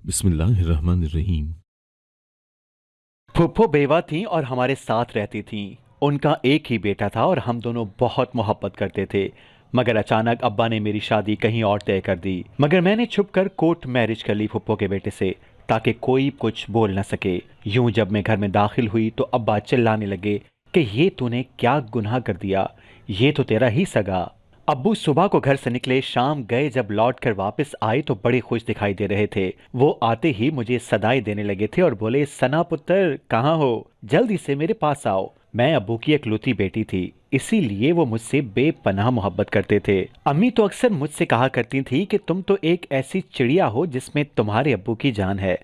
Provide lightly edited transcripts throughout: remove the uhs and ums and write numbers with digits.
बिस्मिल्लाहिर्रहमानिर्रहीम। फुप्पो बेवा थीं और हमारे साथ रहती थीं। उनका एक ही बेटा था और हम दोनों बहुत मोहब्बत करते थे। मगर अचानक अब्बा ने मेरी शादी कहीं और तय कर दी। मगर मैंने छुपकर कोर्ट मैरिज कर ली फुप्पो के बेटे से, ताकि कोई कुछ बोल न सके। यूं जब मैं घर में दाखिल हुई तो अब्बा चिल्लाने लगे कि ये तूने क्या गुनाह कर दिया, ये तो तेरा ही सगा। अब्बू सुबह को घर से निकले, शाम गए, जब लौट कर वापस आए तो बड़े खुश दिखाई दे रहे थे। वो आते ही मुझे सदाई देने लगे थे और बोले, सना पुत्र कहाँ हो, जल्दी से मेरे पास आओ। मैं अब्बू की इकलौती बेटी थी, इसीलिए वो मुझसे बेपनाह मोहब्बत करते थे। अम्मी तो अक्सर मुझसे कहा करती थी कि तुम तो एक ऐसी चिड़िया हो जिसमें तुम्हारे अब्बू की जान है।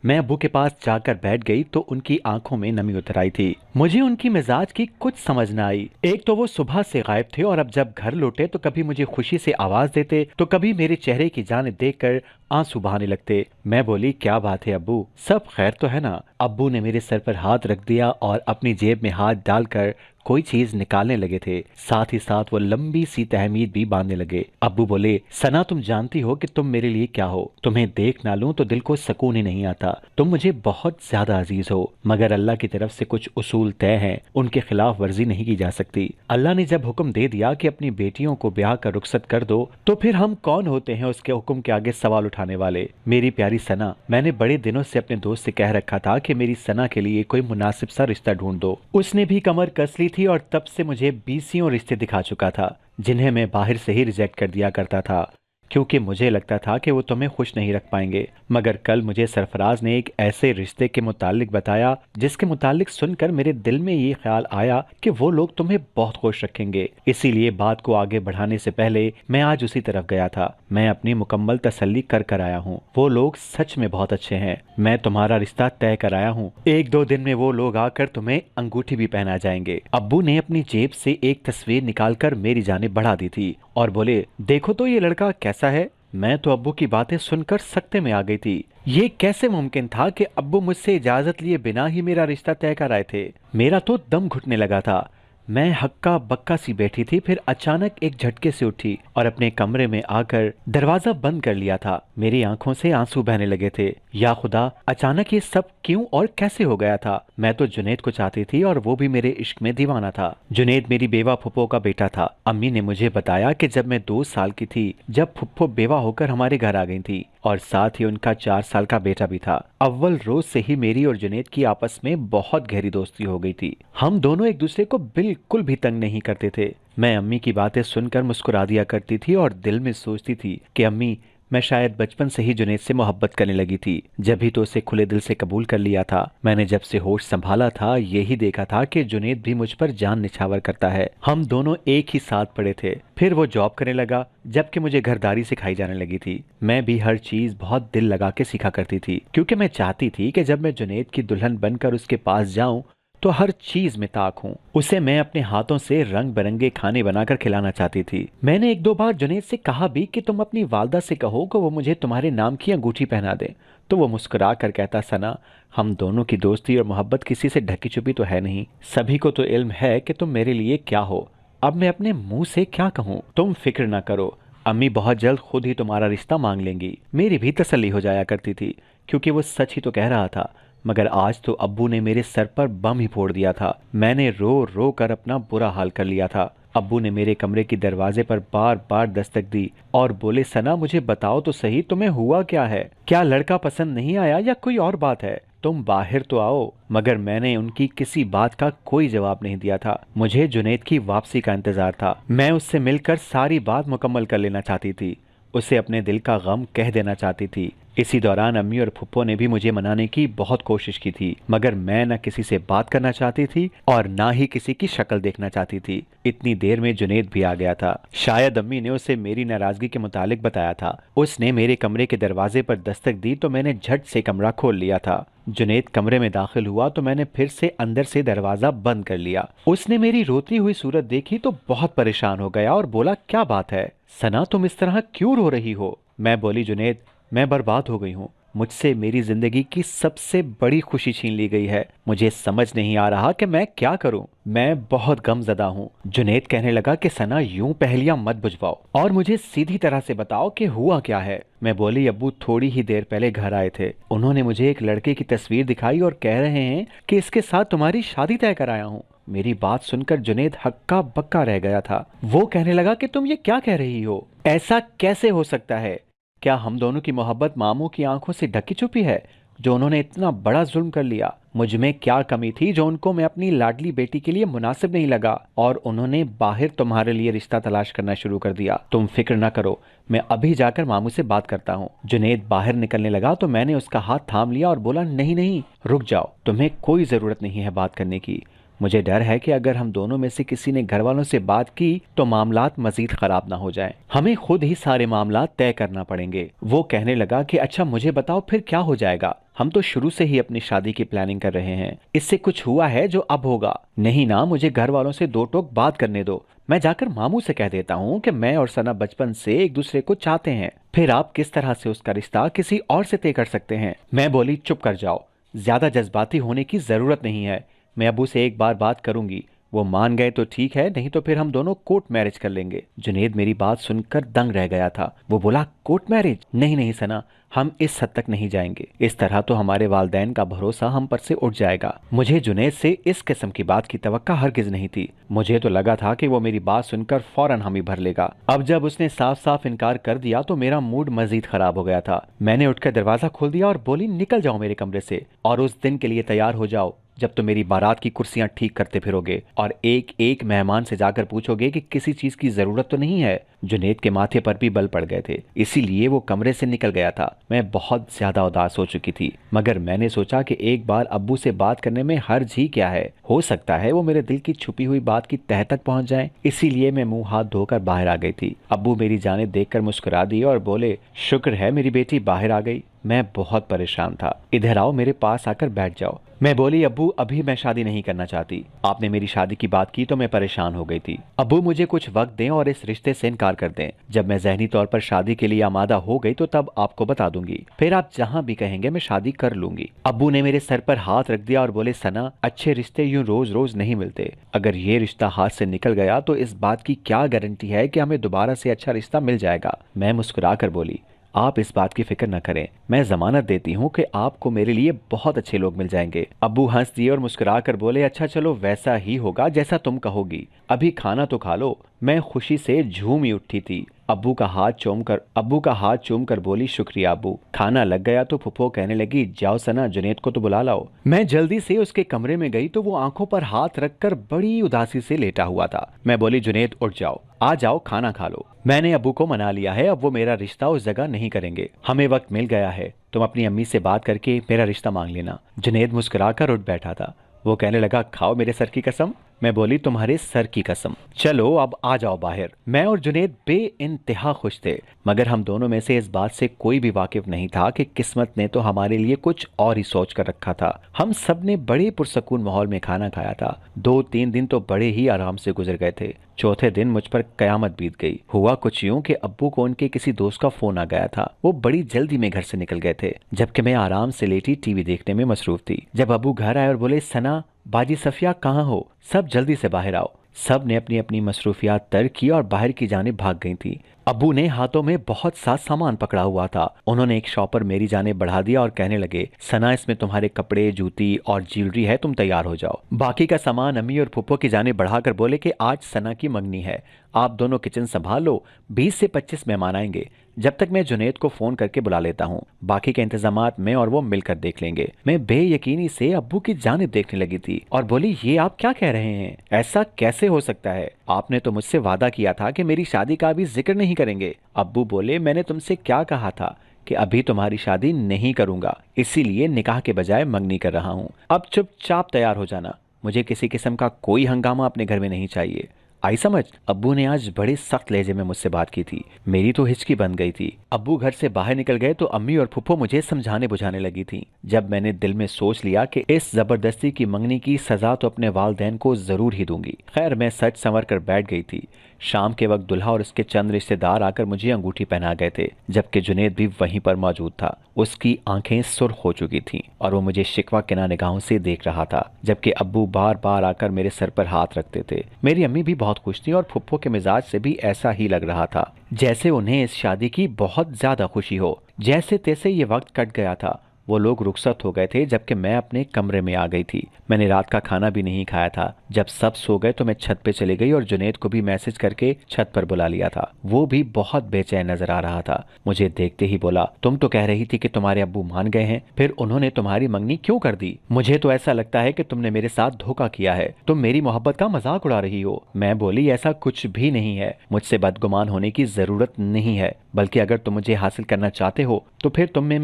मैं अब्बू के पास जाकर बैठ गई तो उनकी आंखों में नमी उतर आई थी। मुझे उनकी मिजाज की कुछ समझ न आई। एक तो वो सुबह से गायब थे और अब जब घर लौटे तो कभी मुझे खुशी से आवाज देते तो कभी मेरे चेहरे की जानें देखकर आंसू बहाने लगते। मैं बोली, क्या बात है अब्बू, सब खैर तो है ना। अब्बू ने मेरे सर पर हाथ रख दिया और अपनी जेब में हाथ डालकर कोई चीज निकालने लगे थे। साथ ही साथ वो लंबी सी तहमीद भी बांधने लगे। अब्बू बोले, सना तुम जानती हो कि तुम मेरे लिए क्या हो। तुम्हें देख ना लूं तो दिल को सुकून ही नहीं आता। तुम मुझे बहुत ज्यादा अजीज हो, मगर अल्लाह की तरफ से कुछ उसूल तय हैं, उनके खिलाफ वर्जी नहीं की जा सकती। अल्लाह ने जब हुक्म दे दिया कि अपनी बेटियों को ब्याह कर रुखसत कर दो, तो फिर हम कौन होते हैं उसके हुक्म के आगे सवाल उठाने वाले। मेरी प्यारी सना, मैंने बड़े दिनों से अपने दोस्त से कह रखा था कि मेरी सना के लिए कोई मुनासिब सा रिश्ता ढूंढ दो। उसने भी कमर कस ली थी और तब से मुझे बीसियों रिश्ते दिखा चुका था, जिन्हें मैं बाहर से ही रिजेक्ट कर दिया करता था, क्योंकि मुझे लगता था कि वो तुम्हें खुश नहीं रख पाएंगे। मगर कल मुझे सरफराज ने एक ऐसे रिश्ते के मुतालिक बताया जिसके मुतालिक सुनकर मेरे दिल में ये ख्याल आया कि वो लोग तुम्हें बहुत खुश रखेंगे। इसीलिए बात को आगे बढ़ाने से पहले मैं आज उसी तरफ गया था। मैं अपनी मुकम्मल तसल्ली कर कर आया हूँ। वो लोग सच में बहुत अच्छे हैं। मैं तुम्हारा रिश्ता तय कर आया हूँ। एक दो दिन में वो लोग आकर तुम्हें अंगूठी भी पहना जाएंगे। अब्बू ने अपनी जेब से एक तस्वीर निकालकर मेरी जानिब बढ़ा दी थी और बोले, देखो तो ये लड़का कैसा है। मैं तो अब्बू की बातें सुनकर सकते में आ गई थी। ये कैसे मुमकिन था कि अब्बू मुझसे इजाजत लिए बिना ही मेरा रिश्ता तय कर आए थे। मेरा तो दम घुटने लगा था। मैं हक्का बक्का सी बैठी थी, फिर अचानक एक झटके से उठी और अपने कमरे में आकर दरवाजा बंद कर लिया था। मेरी आंखों से आंसू बहने लगे थे। या खुदा, अचानक ये सब क्यों और कैसे हो गया था। मैं तो जुनैद को चाहती थी और वो भी मेरे इश्क में दीवाना था। जुनैद मेरी बेवा फुप्पो का बेटा था। अम्मी ने मुझे बताया कि जब मैं 2 साल की थी, जब फुप्पो बेवा होकर हमारे घर आ गई थी, और साथ ही उनका 4 साल का बेटा भी था। अव्वल रोज से ही मेरी और जुनैद की आपस में बहुत गहरी दोस्ती हो गई थी। हम दोनों एक दूसरे को बिल्कुल भी तंग नहीं करते थे। मैं अम्मी की बातें सुनकर मुस्कुरा दिया करती थी और दिल में सोचती थी कि अम्मी, मैं शायद बचपन से ही जुनैद से मोहब्बत करने लगी थी, जब ही तो उसे खुले दिल से कबूल कर लिया था। मैंने जब से होश संभाला था, यही देखा था कि जुनैद भी मुझ पर जान निछावर करता है। हम दोनों एक ही साथ पढ़े थे। फिर वो जॉब करने लगा, जबकि मुझे घरदारी सिखाई जाने लगी थी। मैं भी हर चीज बहुत दिल लगा के सीखा करती थी, क्योंकि मैं चाहती थी कि जब मैं जुनैद की दुल्हन बनकर उसके पास जाऊं तो हर चीज में ताक हूँ। उसे मैं अपने हाथों से रंग बिरंगे खाने बनाकर खिलाना चाहती थी। मैंने एक दो बार जुनैद से कहा भी कि तुम अपनी वालदा से कहो कि वो मुझे तुम्हारे नाम की अंगूठी पहना दे। तो वो मुस्कुरा कर कहता, सना, हम दोनों की दोस्ती और मोहब्बत किसी से ढकी छुपी तो है नहीं। सभी को तो इल्म है कि तुम मेरे लिए क्या हो। अब मैं अपने मुंह से क्या कहूँ। तुम फिक्र ना करो, अम्मी बहुत जल्द खुद ही तुम्हारा रिश्ता मांग लेंगी। मेरी भी तसल्ली हो जाया करती थी, क्योंकि वो सच ही तो कह रहा था। मगर आज तो अब्बू ने मेरे सर पर बम ही फोड़ दिया था। मैंने रो रो कर अपना बुरा हाल कर लिया था। अब्बू ने मेरे कमरे की दरवाजे पर बार बार दस्तक दी और बोले, सना, मुझे बताओ तो सही, तुम्हें हुआ क्या है। क्या लड़का पसंद नहीं आया या कोई और बात है। तुम बाहर तो आओ। मगर मैंने उनकी किसी बात का कोई जवाब नहीं दिया था। मुझे जुनैद की वापसी का इंतजार था। मैं उससे मिलकर सारी बात मुकम्मल कर लेना चाहती थी। उसे अपने दिल का गम कह देना चाहती थी। इसी दौरान अम्मी और फुप्पो ने भी मुझे मनाने की बहुत कोशिश की थी, मगर मैं न किसी से बात करना चाहती थी और ना ही किसी की शक्ल देखना चाहती थी। इतनी देर में जुनैद भी आ गया था। शायद अम्मी ने उसे मेरी नाराजगी के मुतालिक बताया था। उसने मेरे कमरे के दरवाजे पर दस्तक दी तो मैंने झट से कमरा खोल लिया था। जुनैद कमरे में दाखिल हुआ तो मैंने फिर से अंदर से दरवाजा बंद कर लिया। उसने मेरी रोती हुई सूरत देखी तो बहुत परेशान हो गया और बोला, क्या बात है सना, तुम इस तरह क्यों रो रही हो। मैं बोली, जुनैद, मैं बर्बाद हो गई हूँ। मुझसे मेरी जिंदगी की सबसे बड़ी खुशी छीन ली गई है। मुझे समझ नहीं आ रहा कि मैं क्या करूं। मैं बहुत गमज़दा हूँ। जुनैद कहने लगा कि सना, यूं पहेलियां मत बुझवाओ और मुझे सीधी तरह से बताओ कि हुआ क्या है। मैं बोली, अब्बू थोड़ी ही देर पहले घर आए थे। उन्होंने मुझे एक लड़के की तस्वीर दिखाई और कह रहे हैं कि इसके साथ तुम्हारी शादी तय कराया हूँ। मेरी बात सुनकर जुनैद हक्का बक्का रह गया था। वो कहने लगा कि तुम ये क्या कह रही हो, ऐसा कैसे हो सकता है? क्या हम दोनों की मोहब्बत मामू की आंखों से ढकी छुपी है, जो उन्होंने इतना बड़ा जुल्म कर लिया? मुझ में क्या कमी थी जो उनको मैं अपनी लाडली बेटी के लिए मुनासिब नहीं लगा और उन्होंने बाहर तुम्हारे लिए रिश्ता तलाश करना शुरू कर दिया? तुम फिक्र न करो, मैं अभी जाकर मामू से बात करता हूँ। जुनैद बाहर निकलने लगा तो मैंने उसका हाथ थाम लिया और बोला, नहीं नहीं, रुक जाओ, तुम्हें कोई जरूरत नहीं है बात करने की। मुझे डर है कि अगर हम दोनों में से किसी ने घर वालों से बात की तो मामलात मजीद खराब ना हो जाएं। हमें खुद ही सारे मामलात तय करना पड़ेंगे। वो कहने लगा कि अच्छा मुझे बताओ फिर क्या हो जाएगा? हम तो शुरू से ही अपनी शादी की प्लानिंग कर रहे हैं। इससे कुछ हुआ है जो अब होगा? नहीं ना, मुझे घर वालों से दो टोक बात करने दो। मैं जाकर मामू से कह देता हूँ कि मैं और सना बचपन से एक दूसरे को चाहते हैं। फिर आप किस तरह से उसका रिश्ता किसी और से तय कर सकते हैं? मैं बोली, चुप कर जाओ, ज्यादा जज्बाती होने की जरूरत नहीं है। मैं अबू से एक बार बात करूंगी, वो मान गए तो ठीक है, नहीं तो फिर हम दोनों कोर्ट मैरिज कर लेंगे। जुनैद मेरी बात सुनकर दंग रह गया था। वो बोला, कोर्ट मैरिज? नहीं नहीं सना, हम इस हद तक नहीं जाएंगे। इस तरह तो हमारे वालदैन का भरोसा हम पर से उठ जाएगा। मुझे जुनैद से इस किस्म की बात की तवक्का हरगिज नहीं थी। मुझे तो लगा था कि वो मेरी बात सुनकर फौरन हामी भर लेगा। अब जब उसने साफ साफ इनकार कर दिया तो मेरा मूड मजीद खराब हो गया था। मैंने उठकर दरवाजा खोल दिया और बोली, निकल जाओ मेरे कमरे से और उस दिन के लिए तैयार हो जाओ जब तुम मेरी बारात की कुर्सियां ठीक करते फिरोगे और एक एक मेहमान से जाकर पूछोगे कि किसी चीज की जरूरत तो नहीं है। जुनैद के माथे पर भी बल पड़ गए थे, इसीलिए वो कमरे से निकल गया था। मैं बहुत ज्यादा उदास हो चुकी थी, मगर मैंने सोचा कि एक बार अब्बू से बात करने में हर्ज ही क्या है। हो सकता है वो मेरे दिल की छुपी हुई बात की तह तक पहुंच जाए। इसीलिए मैं मुंह हाथ धोकर बाहर आ गई थी। अब्बू मेरी जानिब देखकर मुस्कुरा दिए और बोले, शुक्र है मेरी बेटी बाहर आ गई। मैं बहुत परेशान था। इधर आओ, मेरे पास आकर बैठ जाओ। मैं बोली, अब्बू अभी मैं शादी नहीं करना चाहती। आपने मेरी शादी की बात की तो मैं परेशान हो गई थी। अब्बू मुझे कुछ वक्त दें और इस रिश्ते से इनकार कर दें। जब मैं जहनी तौर पर शादी के लिए आमादा हो गई तो तब आपको बता दूंगी। फिर आप जहां भी कहेंगे मैं शादी कर लूंगी। अब्बू ने मेरे सर पर हाथ रख दिया और बोले, सना, अच्छे रिश्ते यूं रोज रोज नहीं मिलते। अगर ये रिश्ता हाथ से निकल गया तो इस बात की क्या गारंटी है कि हमें दोबारा से अच्छा रिश्ता मिल जाएगा? मैं मुस्कुरा कर बोली, आप इस बात की फिक्र न करें, मैं जमानत देती हूँ कि आपको मेरे लिए बहुत अच्छे लोग मिल जाएंगे। अब्बू हंस दिए और मुस्कुरा कर बोले, अच्छा चलो वैसा ही होगा जैसा तुम कहोगी। अभी खाना तो खा लो। मैं खुशी से झूम ही उठी थी। अब्बू का हाथ चूम कर बोली, शुक्रिया अब्बू। खाना लग गया तो फुफो कहने लगी, जाओ सना, जुनैद को तो बुला लाओ। मैं जल्दी से उसके कमरे में गई तो वो आंखों पर हाथ रखकर बड़ी उदासी से लेटा हुआ था। मैं बोली, जुनैद उठ जाओ, आ जाओ, खाना खा लो। मैंने अब्बू को मना लिया है, अब वो मेरा रिश्ता उस जगह नहीं करेंगे। हमें वक्त मिल गया है, तुम अपनी अम्मी से बात करके मेरा रिश्ता मांग लेना। जुनैद मुस्कुराकर उठ बैठा था। वो कहने लगा, खाओ मेरे सर की कसम। मैं बोली, तुम्हारे सर की कसम। चलो अब आ जाओ बाहर। मैं और जुनैद बे इंतहा खुश थे, मगर हम दोनों में से इस बात से कोई भी वाकिफ नहीं था कि किस्मत ने तो हमारे लिए कुछ और ही सोच कर रखा था। हम सब ने बड़े पुरसकून माहौल में खाना खाया था। 2-3 दिन तो बड़े ही आराम से गुजर गए थे। चौथे दिन मुझ पर कयामत बीत गई। हुआ कुछ यूं कि अब्बू को उनके किसी दोस्त का फोन आ गया था। वो बड़ी जल्दी में घर से निकल गए थे, जबकि मैं आराम से लेटी टीवी देखने में मसरूफ थी। जब अब्बू घर आए और बोले, सना, बाजी सफिया कहाँ हो, सब जल्दी से बाहर आओ। सब ने अपनी अपनी मसरूफियात तर्क की और बाहर की जानिब भाग गई थी। अब्बू ने हाथों में बहुत सा सामान पकड़ा हुआ था। उन्होंने एक शॉपर मेरी जानिब बढ़ा दिया और कहने लगे, सना, इसमें तुम्हारे कपड़े, जूती और ज्वेलरी है, तुम तैयार हो जाओ। बाकी का सामान अम्मी और फुप्पो की जानिब बढ़ाकर बोले कि आज सना की मंगनी है, आप दोनों किचन संभाल लो, 20 से 25 मेहमान आएंगे। जब तक मैं जुनैद को फोन करके बुला लेता हूँ, बाकी के इंतजामात मैं और वो मिलकर देख लेंगे। मैं बेयकीनी से अब्बू की जानिब देखने लगी थी और बोली, ये आप क्या कह रहे हैं? ऐसा कैसे हो सकता है? आपने तो मुझसे वादा किया था कि मेरी शादी का भी जिक्र नहीं करेंगे। अब्बू बोले, मैंने तुमसे क्या कहा था कि अभी तुम्हारी शादी नहीं करूंगा, इसीलिए निकाह के बजाय मंगनी कर रहा हूँ। अब चुपचाप तैयार हो जाना, मुझे किसी किस्म का कोई हंगामा अपने घर में नहीं चाहिए। आई समझ? अब्बू ने आज बड़े सख्त लहजे में मुझसे बात की थी। मेरी तो हिचकी बन गई थी। अब्बू घर से बाहर निकल गए तो अम्मी और फुफ्फो मुझे समझाने बुझाने लगी थी। जब मैंने दिल में सोच लिया कि इस जबरदस्ती की मंगनी की सजा तो अपने वालदैन को जरूर ही दूंगी। खैर, मैं सच संवर कर बैठ गई थी। शाम के वक्त दूल्हा और उसके चंद रिश्तेदार आकर मुझे अंगूठी पहना गए थे, जबकि जुनेद भी वहीं पर मौजूद था। उसकी आंखें सुर्ख हो चुकी थीं और वो मुझे शिकवा किना निगाहों से देख रहा था, जबकि अब्बू बार बार आकर मेरे सर पर हाथ रखते थे। मेरी अम्मी भी बहुत खुश थी और फुप्पो के मिजाज से भी ऐसा ही लग रहा था जैसे उन्हें इस शादी की बहुत ज्यादा खुशी हो। जैसे तैसे ये वक्त कट गया था। वो लोग रुखसत हो गए थे, जबकि मैं अपने कमरे में आ गई थी। मैंने रात का खाना भी नहीं खाया था। जब सब सो गए तो मैं छत पे चली गई और जुनेद को भी मैसेज करके छत पर बुला लिया था। वो भी बहुत बेचैन नजर आ रहा था। मुझे देखते ही बोला, तुम तो कह रही थी कि तुम्हारे अब्बू मान गए हैं, फिर उन्होंने तुम्हारी मंगनी क्यों कर दी? मुझे तो ऐसा लगता है कि तुमने मेरे साथ धोखा किया है। तुम मेरी मोहब्बत का मजाक उड़ा रही हो। मैं बोली, ऐसा कुछ भी नहीं है। मुझसे बदगुमान होने की जरूरत नहीं है, बल्कि अगर तुम मुझे हासिल करना चाहते हो तो फिर तुम्हें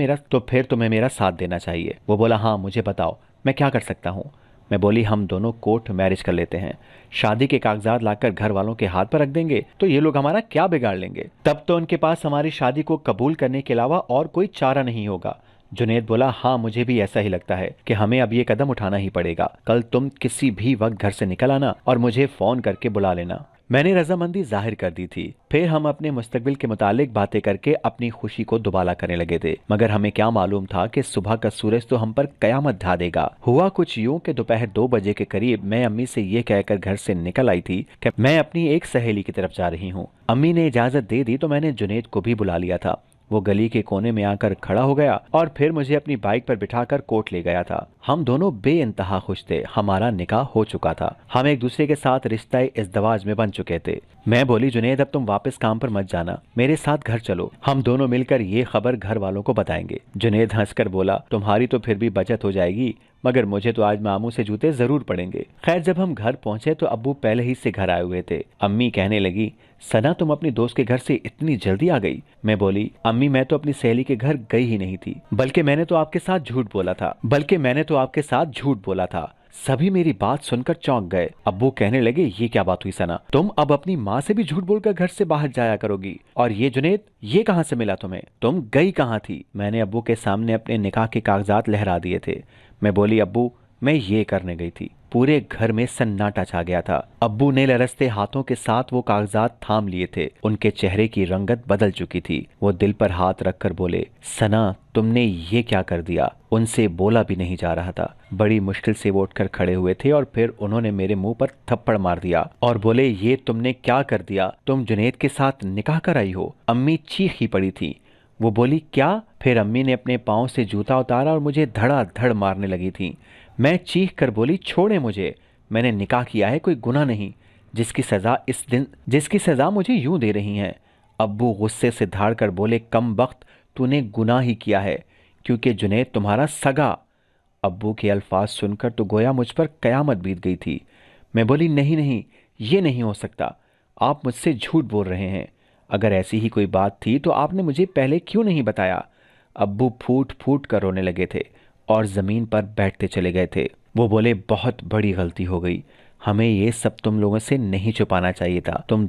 मेरा साथ देना चाहिए। वो बोला, हाँ मुझे बताओ मैं क्या कर सकता हूँ। मैं बोली, हम दोनों कोर्ट मैरिज कर लेते हैं। शादी के कागजात लाकर घर वालों के हाथ पर रख देंगे तो ये लोग हमारा क्या बिगाड़ लेंगे? तब तो उनके पास हमारी शादी को कबूल करने के अलावा और कोई चारा नहीं होगा। जुनेद बोला, हाँ मुझे भी ऐसा ही लगता है कि हमें अब ये कदम उठाना ही पड़ेगा। कल तुम किसी भी वक्त घर से निकल आना और मुझे फोन करके बुला लेना। मैंने रजामंदी जाहिर कर दी थी। फिर हम अपने मुस्तकबिल के मुतालिक बातें करके अपनी खुशी को दुबाला करने लगे थे, मगर हमें क्या मालूम था कि सुबह का सूरज तो हम पर कयामत ढा देगा। हुआ कुछ यूं कि दोपहर 2 बजे के करीब मैं अम्मी से ये कहकर घर से निकल आई थी कि मैं अपनी एक सहेली की तरफ जा रही हूँ। अम्मी ने इजाजत दे दी तो मैंने जुनेद को भी बुला लिया था। वो गली के कोने में आकर खड़ा हो गया और फिर मुझे अपनी बाइक पर बिठाकर कोर्ट ले गया था। हम दोनों बेइंतहा खुश थे। हमारा निकाह हो चुका था। हम एक दूसरे के साथ रिश्ता इज़्दिवाज में बन चुके थे। मैं बोली, जुनेद अब तुम वापस काम पर मत जाना, मेरे साथ घर चलो। हम दोनों मिलकर ये खबर घर वालों को बताएंगे। जुनेद हंसकर बोला, तुम्हारी तो फिर भी बचत हो जाएगी, मगर मुझे तो आज मामू से जूते जरूर पड़ेंगे। खैर, जब हम घर पहुंचे तो अब्बू पहले ही से घर आए हुए थे। अम्मी कहने लगी, सना तुम अपनी दोस्त के घर से इतनी जल्दी आ गई? मैं बोली, अम्मी मैं तो अपनी सहेली के घर गई ही नहीं थी, बल्कि मैंने तो आपके साथ झूठ बोला था। सभी मेरी बात सुनकर चौंक गए। अब्बू कहने लगे, ये क्या बात हुई सना? तुम अब अपनी माँ से भी झूठ बोलकर घर से बाहर जाया करोगी? और ये जुनेद, ये कहाँ से मिला तुम्हें? तुम गई कहाँ थी? मैंने अब्बू के सामने अपने निकाह के कागजात लहरा दिए थे। मैं बोली, अब्बू मैं ये करने गई थी। पूरे घर में सन्नाटा छा गया था। अब्बू ने लरसते हाथों के साथ वो कागजात थाम लिए थे। उनके चेहरे की रंगत बदल चुकी थी। वो दिल पर हाथ रखकर बोले, सना तुमने ये क्या कर दिया? उनसे बोला भी नहीं जा रहा था। बड़ी मुश्किल से वो उठकर खड़े हुए थे और फिर उन्होंने मेरे मुंह पर थप्पड़ मार दिया और बोले, ये तुमने क्या कर दिया? तुम जुनेद के साथ निकाह कर आई हो? अम्मी चीखी पड़ी थी। वो बोली, क्या? फिर अम्मी ने अपने पाँव से जूता उतारा और मुझे धड़ाधड़ मारने लगी थी। मैं चीख कर बोली, छोड़े मुझे, मैंने निकाह किया है, कोई गुनाह नहीं, जिसकी सजा मुझे यूं दे रही हैं। अब्बू गुस्से से धाड़ कर बोले, कम बख्त, तूने गुनाह ही किया है, क्योंकि जुनेद तुम्हारा सगा। अब्बू के अल्फाज सुनकर तो गोया मुझ पर कयामत बीत गई थी। मैं बोली, नहीं नहीं, ये नहीं हो सकता, आप मुझसे झूठ बोल रहे हैं। अगर ऐसी ही कोई बात थी तो आपने मुझे पहले क्यों नहीं बताया? अब्बू फूट फूट कर रोने लगे थे और जमीन पर बैठते चले गए थे। वो बोले, बहुत बड़ी गलती हो गई, हमें ये सब तुम लोगों से नहीं छुपाना चाहिए था। तुम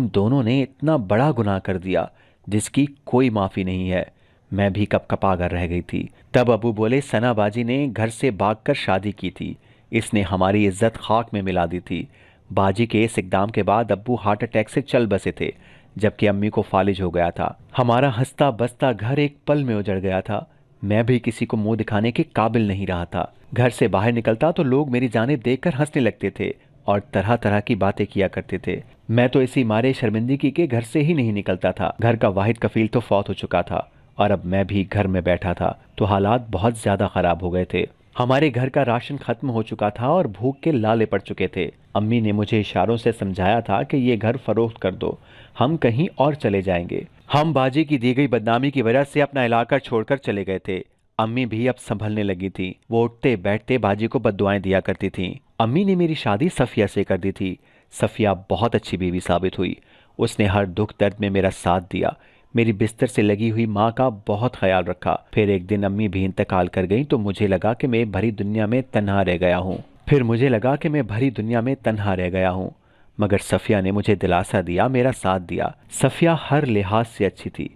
दोनों ने इतना बड़ा गुनाह कर दिया जिसकी कोई माफी नहीं है। मैं भी कपकपा कर रह गई थी। तब अबू बोले, सना बाजी ने घर से भागकर शादी की थी, इसने हमारी इज्जत खाक में मिला दी थी। बाजी के इस इकदाम के बाद अब्बू हार्ट अटैक से चल बसे थे, जबकि अम्मी को फालिज हो गया था। हमारा हंसता बसता घर एक पल में उजड़ गया था। मैं भी किसी को मुंह दिखाने के काबिल नहीं रहा था। घर से बाहर निकलता तो लोग मेरी जानिब देखकर हंसने लगते थे और तरह तरह की बातें किया करते थे। मैं तो इसी मारे शर्मिंदगी के घर से ही नहीं निकलता था। घर का वाहिद कफील तो फौत हो चुका था और अब मैं भी घर में बैठा था तो हालात बहुत ज्यादा खराब हो गए थे। हमारे घर का राशन खत्म हो चुका था और भूख के लाले पड़ चुके थे। अम्मी ने मुझे इशारों से समझाया था कि ये घर फरोख्त कर दो, हम कहीं और चले जाएंगे। हम बाजी की दी गई बदनामी की वजह से अपना इलाका छोड़कर चले गए थे। अम्मी भी अब संभलने लगी थी। वो उठते बैठते बाजी को बद्दुआएं दिया करती थीं। अम्मी ने मेरी शादी सफिया से कर दी थी। सफिया बहुत अच्छी बीवी साबित हुई। उसने हर दुख दर्द में मेरा साथ दिया। मेरी बिस्तर से लगी हुई माँ का बहुत ख्याल रखा। फिर एक दिन अम्मी भी इंतकाल कर गई तो मुझे लगा कि मैं भरी दुनिया में तन्हा रह गया हूँ। मगर सफिया ने मुझे दिलासा दिया, मेरा साथ दिया। सफिया हर लिहाज से अच्छी थी,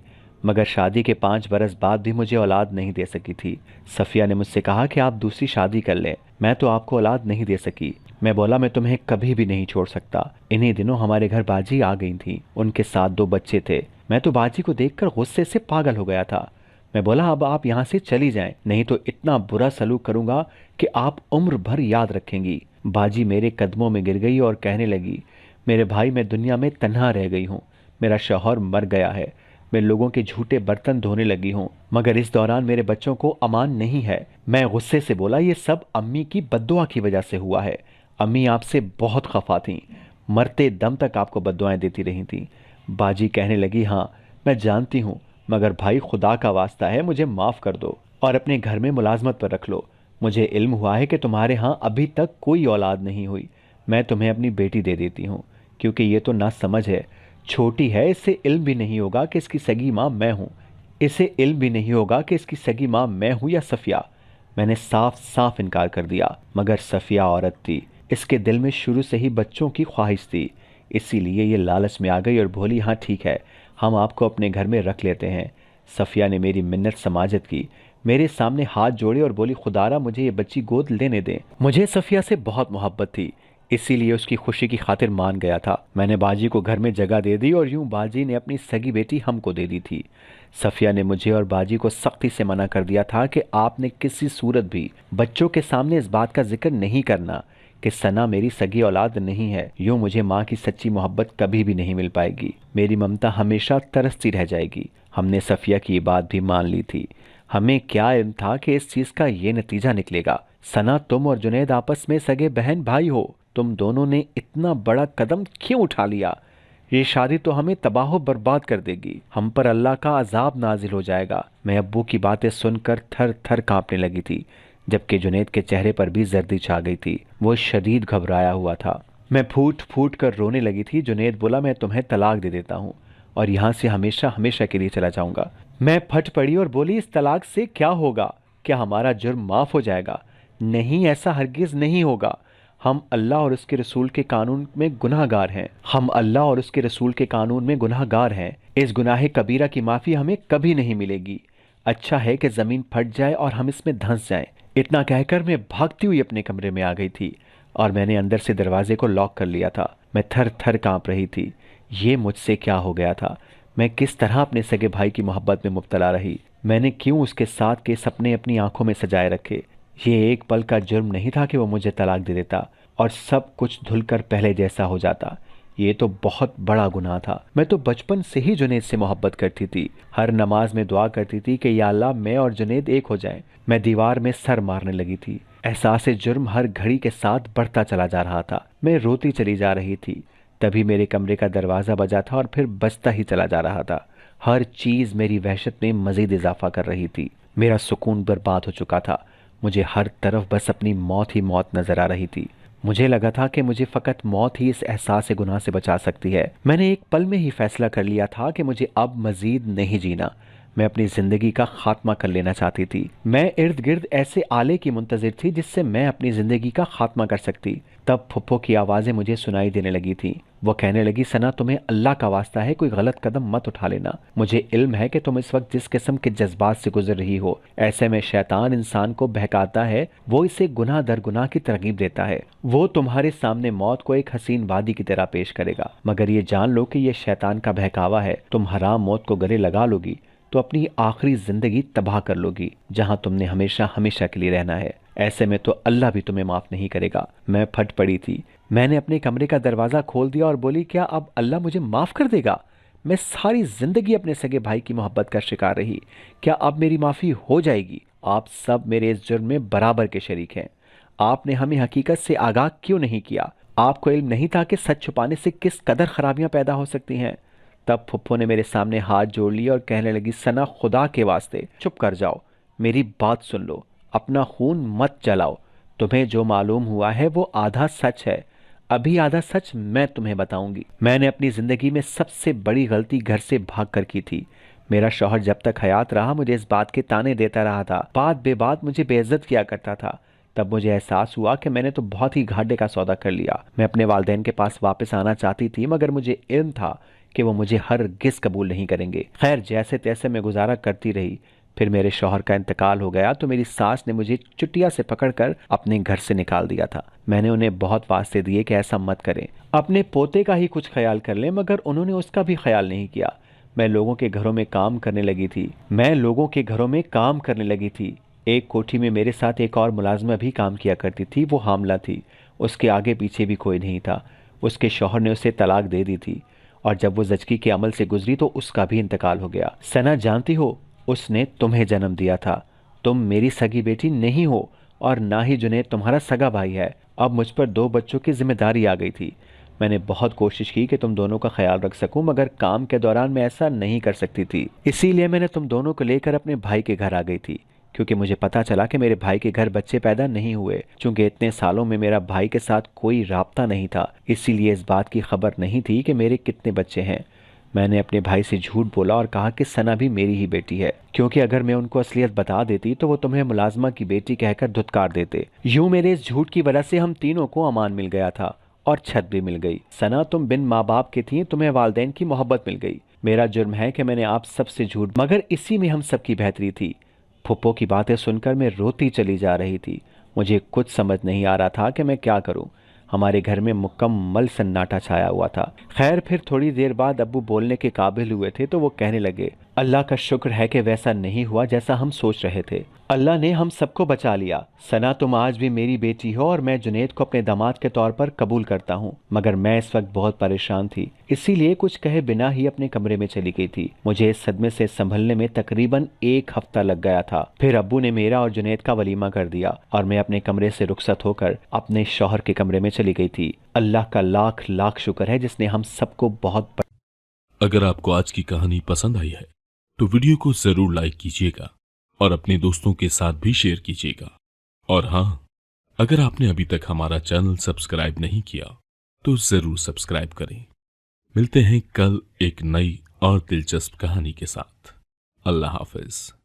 मगर शादी के 5 बरस बाद भी मुझे औलाद नहीं दे सकी थी। सफिया ने मुझसे कहा कि आप दूसरी शादी कर लें। मैं तो आपको औलाद नहीं दे सकी, मैं बोला मैं तुम्हें कभी भी नहीं छोड़ सकता। इन्हीं दिनों हमारे घर बाजी आ गई थी, उनके साथ 2 बच्चे थे। मैं तो बाजी को देखकर गुस्से से पागल हो गया था। मैं बोला अब आप यहाँ से चली जाएं, नहीं तो इतना बुरा सलूक करूंगा कि आप उम्र भर याद रखेंगी। बाजी मेरे कदमों में गिर गई और कहने लगी, मेरे भाई मैं दुनिया में तन्हा रह गई हूँ, मेरा शौहर मर गया है, मैं लोगों के झूठे बर्तन धोने लगी हूँ, मगर इस दौरान मेरे बच्चों को अमान नहीं है। मैं गुस्से से बोला ये सब अम्मी की बद्दुआ की वजह से हुआ है। अम्मी आपसे बहुत खफा थीं, मरते दम तक आपको बद्दुआएं देती रही थीं। बाजी कहने लगी, हाँ मैं जानती हूँ, मगर भाई खुदा का वास्ता है मुझे माफ़ कर दो और अपने घर में मुलाजमत पर रख लो। मुझे इल्म हुआ है कि तुम्हारे यहाँ अभी तक कोई औलाद नहीं हुई, मैं तुम्हें अपनी बेटी दे देती हूँ, क्योंकि ये तो ना समझ है, छोटी है, इससे इल्म भी नहीं होगा कि इसकी सगी माँ मैं हूँ, इसे इल्म भी नहीं होगा कि इसकी सगी माँ मैं हूँ या सफ़िया। मैंने साफ साफ इनकार कर दिया, मगर सफ़िया औरत थी, इसके दिल में शुरू से ही बच्चों की ख्वाहिश थी, इसीलिए ये लालच में आ गई और बोली हाँ ठीक है, हम आपको अपने घर में रख लेते हैं। सफ़िया ने मेरी मिन्नत समाजत की, मेरे सामने हाथ जोड़े और बोली खुदारा मुझे ये बच्ची गोद लेने दें। मुझे सफ़िया से बहुत मोहब्बत थी, इसीलिए उसकी खुशी की खातिर मान गया था। मैंने बाजी को घर में जगह दे दी और यूं बाजी ने अपनी सगी बेटी हमको दे दी थी। सफ़िया ने मुझे और बाजी को सख्ती से मना कर दिया था कि आपने किसी सूरत भी बच्चों के सामने इस बात का जिक्र नहीं करना कि सना मेरी सगी औलाद नहीं है। यूं मुझे माँ की सच्ची मोहब्बत कभी भी नहीं मिल पाएगी, मेरी ममता हमेशा तरसती रह जाएगी। हमने सफ़िया की बात भी मान ली थी। हमें क्या इल्म था कि इस चीज का ये नतीजा निकलेगा। सना तुम और जुनैद आपस में सगे बहन भाई हो, तुम दोनों ने इतना बड़ा कदम क्यों उठा लिया? ये शादी तो हमें तबाह बर्बाद कर देगी, हम पर अल्लाह का अजाब नाजिल हो जाएगा। मैं अब्बू की बातें सुनकर थर थर कांपने लगी थी, जबकि जुनैद के चेहरे पर भी जर्दी छा गई थी, वो शदीद घबराया हुआ था। मैं फूट फूट कर रोने लगी थी। जुनैद बोला मैं तुम्हें तलाक दे देता हूँ और यहाँ से हमेशा हमेशा के लिए चला जाऊंगा। मैं फट पड़ी और बोली इस तलाक से क्या होगा? क्या हमारा जुर्म माफ हो जाएगा? नहीं, ऐसा हरगिज नहीं होगा। हम अल्लाह और उसके रसूल के कानून में गुनाहगार हैं, हम अल्लाह और उसके रसूल के कानून में गुनाहगार हैं। इस गुनाह कबीरा की माफ़ी हमें कभी नहीं मिलेगी। अच्छा है कि ज़मीन फट जाए और हम इसमें धंस जाएं। इतना कहकर मैं भागती हुई अपने कमरे में आ गई थी और मैंने अंदर से दरवाजे को लॉक कर लिया था। मैं थर थर कांप रही थी। ये मुझसे क्या हो गया था? मैं किस तरह अपने सगे भाई की मोहब्बत में मुब्तला रही? मैंने क्यों उसके साथ के सपने अपनी आंखों में सजाए रखे? ये एक पल का जुर्म नहीं था कि वो मुझे तलाक दे देता और सब कुछ धुलकर पहले जैसा हो जाता। ये तो बहुत बड़ा गुनाह था। मैं तो बचपन से ही जुनैद से मोहब्बत करती थी, हर नमाज में दुआ करती थी कि या अल्लाह मैं और जुनैद एक हो जाएं। मैं दीवार में सर मारने लगी थी। एहसास जुर्म हर घड़ी के साथ बढ़ता चला जा रहा था। मैं रोती चली जा रही थी। तभी मेरे कमरे का दरवाज़ा बजा था और फिर बजता ही चला जा रहा था। हर चीज़ मेरी वहशत में मज़ीद इजाफा कर रही थी। मेरा सुकून बर्बाद हो चुका था। मुझे हर तरफ बस अपनी मौत ही मौत नजर आ रही थी। मुझे लगा था कि मुझे फ़कत मौत ही इस एहसास गुनाह से बचा सकती है। मैंने एक पल में ही फैसला कर लिया था कि मुझे अब मज़ीद नहीं जीना। मैं अपनी ज़िंदगी का खात्मा कर लेना चाहती थी। मैं इर्द गिर्द ऐसे आले की मुंतज़िर थी जिससे मैं अपनी ज़िंदगी का खात्मा कर सकती। तब फुप्पो की आवाज़ें मुझे सुनाई देने लगी थी। वो कहने लगी, सना तुम्हें अल्लाह का वास्ता है कोई गलत कदम मत उठा लेना। मुझे इल्म है कि तुम इस वक्त जिस किस्म के जज्बात से गुजर रही हो, ऐसे में शैतान इंसान को बहकाता है, वो इसे गुनाह दर गुनाह की तरगीब देता है। वो तुम्हारे सामने मौत को एक हसीन वादी की तरह पेश करेगा, मगर ये जान लो कि ये शैतान का बहकावा है। तुम हराम मौत को गले लगा लोगी तो अपनी आखिरी जिंदगी तबाह कर लोगी, जहां तुमने हमेशा हमेशा के लिए रहना है। ऐसे में तो अल्लाह भी तुम्हें माफ नहीं करेगा। मैं फट पड़ी थी। मैंने अपने कमरे का दरवाजा खोल दिया और बोली, क्या अब अल्लाह मुझे माफ कर देगा? मैं सारी जिंदगी अपने सगे भाई की मोहब्बत का शिकार रही, क्या अब मेरी माफी हो जाएगी? आप सब मेरे इस जुर्म में बराबर के शरीक हैं। आपने हमें हकीकत से आगाह क्यों नहीं किया? आपको इल्म नहीं था कि सच छुपाने से किस कदर खराबियां पैदा हो सकती हैं? तब फुप्पो ने मेरे सामने हाथ जोड़ लिया और कहने लगी, सना खुदा के वास्ते चुप कर जाओ, मेरी बात सुन लो, अपना खून मत जलाओ। तुम्हें जो मालूम हुआ है वो आधा सच है, अभी आधा सच मैं तुम्हें बताऊंगी। मैंने अपनी जिंदगी में सबसे बड़ी गलती घर से भाग कर की थी। मेरा शौहर जब तक हयात रहा मुझे इस बात के ताने देता रहा था, बात बेबात मुझे बेइज्जत किया करता था। तब मुझे एहसास हुआ कि मैंने तो बहुत ही घाटे का सौदा कर लिया। मैं अपने वालिदैन के पास वापस आना चाहती थी, मगर मुझे इल्म था कि वो मुझे हरगिज़ कबूल नहीं करेंगे। खैर, जैसे तैसे मैं गुजारा करती रही। फिर मेरे शौहर का इंतकाल हो गया तो मेरी सास ने मुझे चुटिया से पकड़कर अपने घर से निकाल दिया था। मैंने उन्हें बहुत वास्ते दिए कि ऐसा मत करें, अपने पोते का ही कुछ ख्याल कर लें, मगर उन्होंने उसका भी ख्याल नहीं किया। मैं लोगों के घरों में काम करने लगी थी। एक कोठी में मेरे साथ एक और मुलाजमा भी काम किया करती थी। वो हामला थी, उसके आगे पीछे भी कोई नहीं था। उसके शौहर ने उसे तलाक दे दी थी और जब वो जचकी के अमल से गुजरी तो उसका भी इंतकाल हो गया। सना, जानती हो, उसने तुम्हें जन्म दिया था। तुम मेरी सगी बेटी नहीं हो और ना ही जुनैद तुम्हारा सगा भाई है। अब मुझ पर 2 बच्चों की जिम्मेदारी आ गई थी। मैंने बहुत कोशिश की कि तुम दोनों का ख्याल रख सकूं, मगर काम के दौरान मैं ऐसा नहीं कर सकती थी। इसीलिए मैंने तुम दोनों को लेकर अपने भाई के घर आ गई थी, क्योंकि मुझे पता चला कि मेरे भाई के घर बच्चे पैदा नहीं हुए। चूंकि इतने सालों में मेरा भाई के साथ कोई राब्ता नहीं था, इसीलिए इस बात की खबर नहीं थी कि मेरे कितने बच्चे हैं। मैंने अपने भाई से झूठ बोला और कहा कि सना भी मेरी ही बेटी है, क्योंकि अगर मैं उनको असलियत बता देती तो वो तुम्हें मुलाजमा की बेटी कहकर धुतकार देते। यूं मेरे इस झूठ की वजह से हम तीनों को अमान मिल गया था और छत भी मिल गई। सना, तुम बिन माँ बाप के थी, तुम्हें वालदैन की मोहब्बत मिल गई। मेरा जुर्म है कि मैंने आप सबसे झूठ, मगर इसी में हम सबकी बेहतरी थी। फुप्पो की बातें सुनकर मैं रोती चली जा रही थी। मुझे कुछ समझ नहीं आ रहा था कि मैं क्या करूं। हमारे घर में मुकम्मल सन्नाटा छाया हुआ था। खैर, फिर थोड़ी देर बाद अब्बू बोलने के काबिल हुए थे तो वो कहने लगे, अल्लाह का शुक्र है कि वैसा नहीं हुआ जैसा हम सोच रहे थे। अल्लाह ने हम सबको बचा लिया। सना, तुम आज भी मेरी बेटी हो और मैं जुनैद को अपने दामाद के तौर पर कबूल करता हूँ। मगर मैं इस वक्त बहुत परेशान थी, इसीलिए कुछ कहे बिना ही अपने कमरे में चली गई थी। मुझे इस सदमे से संभलने में तकरीबन 1 हफ्ता लग गया था। फिर अब्बू ने मेरा और जुनैद का वलीमा कर दिया और मैं अपने कमरे से रुखसत होकर अपने शौहर के कमरे में चली गई थी। अल्लाह का लाख लाख शुक्र है जिसने हम सबको बहुत अगर आपको आज की कहानी पसंद आई है तो वीडियो को जरूर लाइक कीजिएगा और अपने दोस्तों के साथ भी शेयर कीजिएगा। और हाँ, अगर आपने अभी तक हमारा चैनल सब्सक्राइब नहीं किया तो जरूर सब्सक्राइब करें। मिलते हैं कल एक नई और दिलचस्प कहानी के साथ। अल्लाह हाफिज।